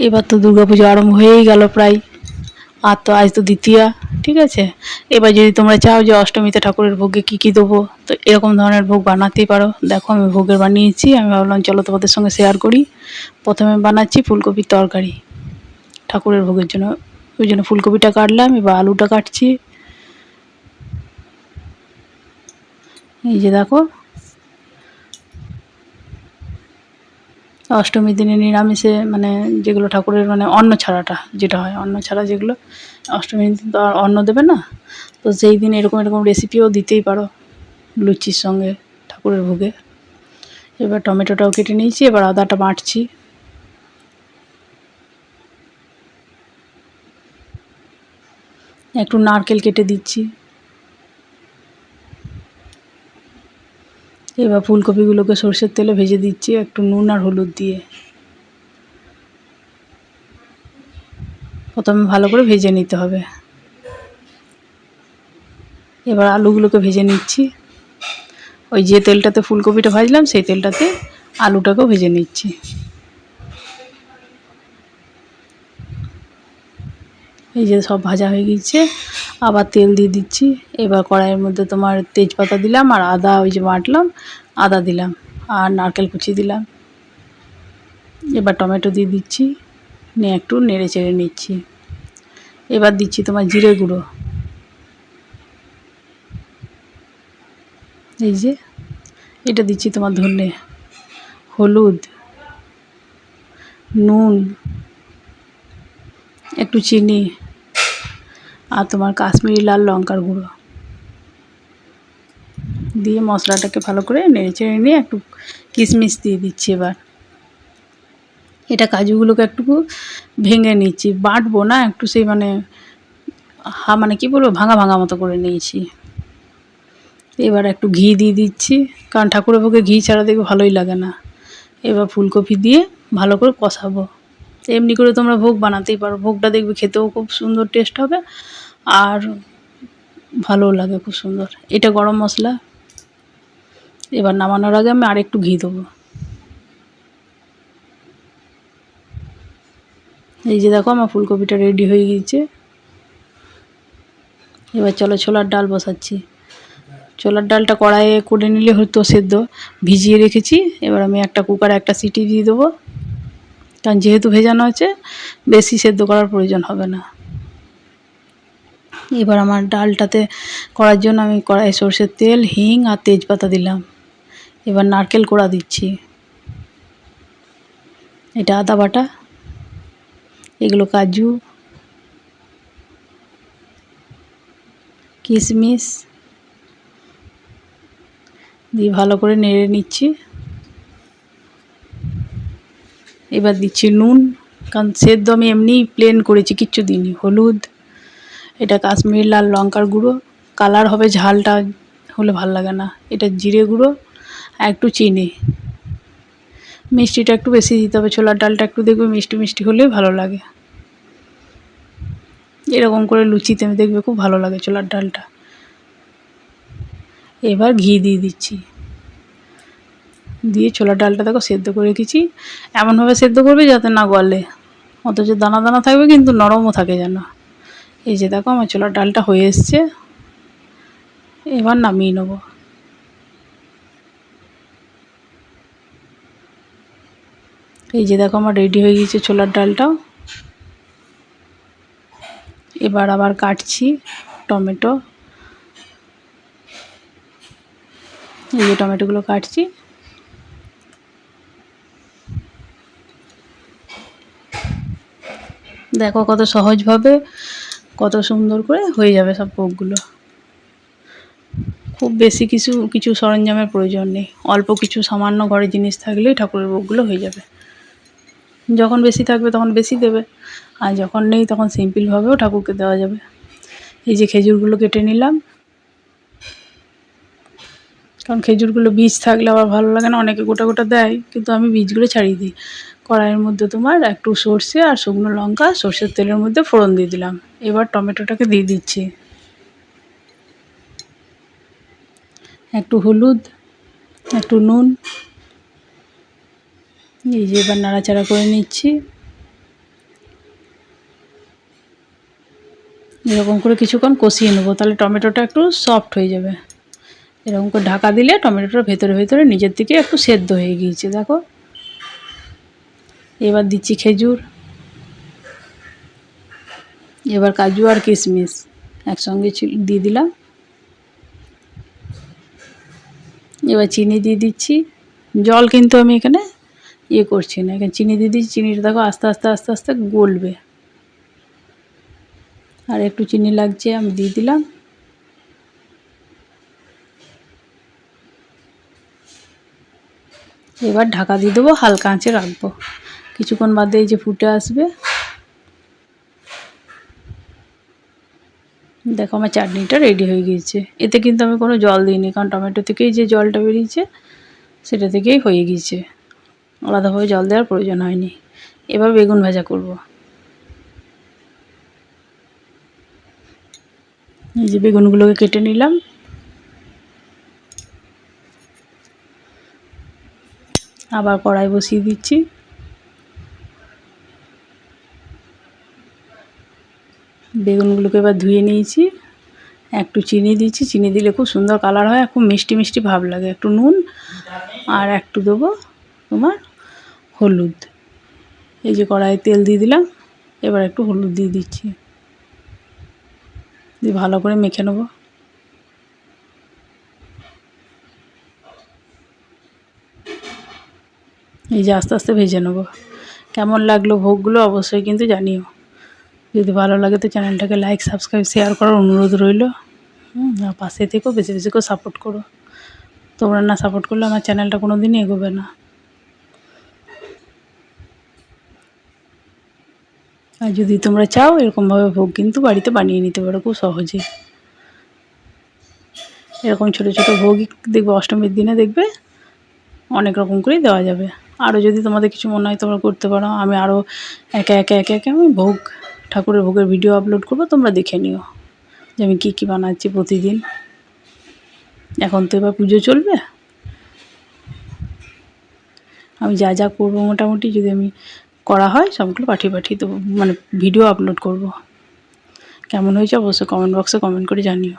এবার তো দুর্গাপুজো আরম্ভ হয়েই গেল প্রায়, আর তো আজ তো দ্বিতীয়া, ঠিক আছে। এবার যদি তোমরা চাও যে অষ্টমীতে ঠাকুরের ভোগে কী কী দেবো, তো এরকম ধরনের ভোগ বানাতেই পারো। দেখো আমি ভোগের বানিয়েছি, আমি ভাবলাম চলো তোমাদের সঙ্গে শেয়ার করি। প্রথমে বানাচ্ছি ফুলকপির তরকারি ঠাকুরের ভোগের জন্য। ওই জন্য ফুলকপিটা কাটলাম, এবার আলুটা কাটছি। এই যে দেখো, অষ্টমীর দিনে নিরামিষে মানে যেগুলো ঠাকুরের মানে অন্ন ছাড়াটা যেটা হয়, অন্ন ছাড়া যেগুলো, অষ্টমীর দিন তো আর অন্ন দেবে না, তো সেই দিন এরকম এরকম রেসিপিও দিতেই পারো লুচির সঙ্গে ঠাকুরের ভোগে। এবার টমেটোটাও কেটে নিয়েছি, এবার আদাটা বাটছি। একটু নারকেল কেটে দিচ্ছি। এবার ফুলকপিগুলোকে সরষের তেলে ভেজে দিচ্ছি একটু নুন আর হলুদ দিয়ে। প্রথমে ভালো করে ভেজে নিতে হবে। এবার আলুগুলোকে ভেজে নিচ্ছি, ওই যে তেলটাতে ফুলকপিটা ভাজলাম সেই তেলটাতে আলুটাকেও ভেজে নিচ্ছি। এই যে সব ভাজা হয়ে গিয়েছে, আবার তেল দিয়ে দিচ্ছি। এবার কড়াইয়ের মধ্যে তোমার তেজপাতা দিলাম, আর আদা ওই যে বাটলাম আদা দিলাম, আর নারকেল কুচি দিলাম। এবার টমেটো দিয়ে দিচ্ছি, নিয়ে একটু নেড়ে চেড়ে নিচ্ছি। এবার দিচ্ছি তোমার জিরে গুঁড়ো, এই যে এটা দিচ্ছি তোমার ধনে, হলুদ, নুন, একটু চিনি, আর তোমার কাশ্মীরি লাল লঙ্কার গুঁড়ো দিয়ে মশলাটাকে ভালো করে নেড়ে চেড়ে নিয়ে একটু কিশমিশ দিয়ে দিচ্ছি। এবার এটা কাজুগুলোকে একটু ভেঙে নিচ্ছি, বাটবো না, একটু সেই মানে মানে কী বলবো, ভাঙা ভাঙা মতো করে নিয়েছি। এবার একটু ঘি দিয়ে দিচ্ছি, কারণ ঠাকুরের ভোগে ঘি ছাড়া দেখবে ভালোই লাগে না। এবার ফুলকপি দিয়ে ভালো করে কষাবো। এমনি করে তোমরা ভোগ বানাতেই পারো, ভোগটা দেখবে খেতেও খুব সুন্দর টেস্ট হবে, আর ভালোও লাগে খুব সুন্দর। এটা গরম মশলা। এবার নামানোর আগে আমি আরেকটু ঘি দেবো। এই যে দেখো আমার ফুলকপিটা রেডি হয়ে গিয়েছে। এবার চলো ছোলার ডাল বসাচ্ছি। ছোলার ডালটা কড়াইয়ে করে নিলে হয়তো সেদ্ধ, ভিজিয়ে রেখেছি। এবার আমি একটা কুকারে একটা সিটি দিয়ে দেবো, কারণ যেহেতু ভেজানো আছে বেশি সেদ্ধ করার প্রয়োজন হবে না। এবার আমার ডালটাতে করার জন্য আমি কড়াইয়ে সরষের তেল, হিং আর তেজপাতা দিলাম। এবার নারকেল কোড়া দিচ্ছি, এটা আদা বাটা, এগুলো কাজু, কিশমিশ দিয়ে ভালো করে নেড়ে নিচ্ছি। এবার দিচ্ছি নুন, কারণ সেদ্ধ আমি এমনিই প্লেন করেছি, কিচ্ছু দিইনি। হলুদ, এটা কাশ্মীরি লাল লঙ্কার গুঁড়ো, কালার হবে, ঝালটা হলে ভাল লাগে না। এটা জিরে গুঁড়ো আর একটু চিনি। মিষ্টিটা একটু বেশি দিতে হবে, ছোলার ডালটা একটু দেখবে মিষ্টি মিষ্টি হলেই ভালো লাগে। এরকম করে লুচিতে দেখবে খুব ভালো লাগে ছোলার ডালটা। এবার ঘি দিয়ে দিচ্ছি, দিয়ে ছোলার ডালটা দেখো সেদ্ধ করে রেখেছি। এমনভাবে সেদ্ধ করবে যাতে না গলে, অথচ দানা দানা থাকবে কিন্তু নরমও থাকে যেন। এই যে দেখো আমার ছোলার ডালটা হয়ে এসছে, এবার নামিয়ে নেবো। এই যে দেখো আমার রেডি হয়ে গিয়েছে ছোলার ডালটাও। এবার আবার কাটছি টমেটো, এই যে টমেটোগুলো কাটছি। দেখো কত সহজভাবে কত সুন্দর করে হয়ে যাবে সব ভোগগুলো। খুব বেশি কিছু সরঞ্জামের প্রয়োজন নেই, অল্প কিছু সামান্য ঘরে জিনিস থাকলেই ঠাকুরের ভোগগুলো হয়ে যাবে। যখন বেশি থাকবে তখন বেশি দেবে, আর যখন নেই তখন সিম্পলভাবেও ঠাকুরকে দেওয়া যাবে। এই যে খেজুরগুলো কেটে নিলাম, কারণ খেজুরগুলো বীজ থাকলে আবার ভালো লাগে না, অনেকে গোটা গোটা দেয়, কিন্তু আমি বীজগুলো ছাড়িয়ে দিই। কড়াইয়ের মধ্যে তোমার একটু সর্ষে আর শুকনো লঙ্কা সর্ষের তেলের মধ্যে ফোড়ন দিয়ে দিলাম। এবার টমেটোটাকে দিয়ে দিচ্ছি, একটু হলুদ, একটু নুন। এই যে এবার নাড়াচাড়া করে নিচ্ছি। এরকম করে কিছুক্ষণ কষিয়ে নেবো, তাহলে টমেটোটা একটু সফট হয়ে যাবে। এরকম করে ঢাকা দিলে টমেটোটা ভেতরে ভেতরে নিজের থেকে একটু সেদ্ধ হয়ে গিয়েছে দেখো। এবার দিচ্ছি খেজুর, এবার কাজু আর কিশমিশ একসঙ্গে দিয়ে দিলাম। এবার চিনি দিয়ে দিচ্ছি, জল কিন্তু আমি এখানে করছি না, এখানে চিনি দিয়ে দিচ্ছি। চিনিটা দেখো আস্তে আস্তে আস্তে আস্তে গলবে। আর একটু চিনি লাগছে, আমি দিয়ে দিলাম। এবার ঢাকা দিয়ে দেবো, হালকা আঁচে রাখবো। কিছুক্ষণ বাদে এই যে ফুটে আসবে, দেখো আমার চাটনিটা রেডি হয়ে গিয়েছে। এতে কিন্তু আমি কোনো জল দিইনি, কারণ টমেটো থেকেই যে জলটা বেরিয়েছে সেটা থেকেই হয়ে গিয়েছে, আলাদাভাবে জল দেওয়ার প্রয়োজন হয়নি। এবার বেগুন ভাজা করব। এই যে বেগুনগুলোকে কেটে নিলাম, আবার কড়াই বসিয়ে দিচ্ছি। বেগুনগুলোকে এবার ধুয়ে নিয়েছি, একটু চিনি দিচ্ছি, চিনি দিলে খুব সুন্দর কালার হয়, খুব মিষ্টি মিষ্টি ভাব লাগে। একটু নুন আর একটু দেবো তোমার হলুদ। এই যে কড়াইয়ে তেল দিয়ে দিলাম, এবার একটু হলুদ দিয়ে দিচ্ছি, দিয়ে ভালো করে মেখে নেবো। এই যে আস্তে আস্তে ভেজে নেবো। কেমন লাগলো ভোগগুলো অবশ্যই কিন্তু জানিও। যদি ভালো লাগে তো চ্যানেলটাকে লাইক সাবস্ক্রাইব শেয়ার করার অনুরোধ রইল। আর পাশে থেকেও বেশি বেশি করে সাপোর্ট করো। তোমরা না সাপোর্ট করলে আমার চ্যানেলটা কোনো দিনই এগোবে না। আর যদি তোমরা চাও এরকমভাবে ভোগ কিন্তু বাড়িতে বানিয়ে নিতে পারো খুব সহজে। এরকম ছোটো ছোটো ভোগই দেখবে অষ্টমীর দিনে দেখবে অনেক রকম করেই দেওয়া যাবে। আরও যদি তোমাদের কিছু মনে হয় তোমরা করতে পারো। আমি আরও একে একে একে একে আমি ভোগ, ঠাকুরের ভোগের ভিডিও আপলোড করবো, তোমরা দেখে নিও যে আমি কী কী বানাচ্ছি প্রতিদিন। এখন তো এবার পুজো চলবে, আমি যা যা করবো মোটামুটি যদি আমি করা হয় সবগুলো পাঠিয়ে দেবো, মানে ভিডিও আপলোড করব। কেমন হয়েছে অবশ্যই কমেন্ট বক্সে কমেন্ট করে জানিও।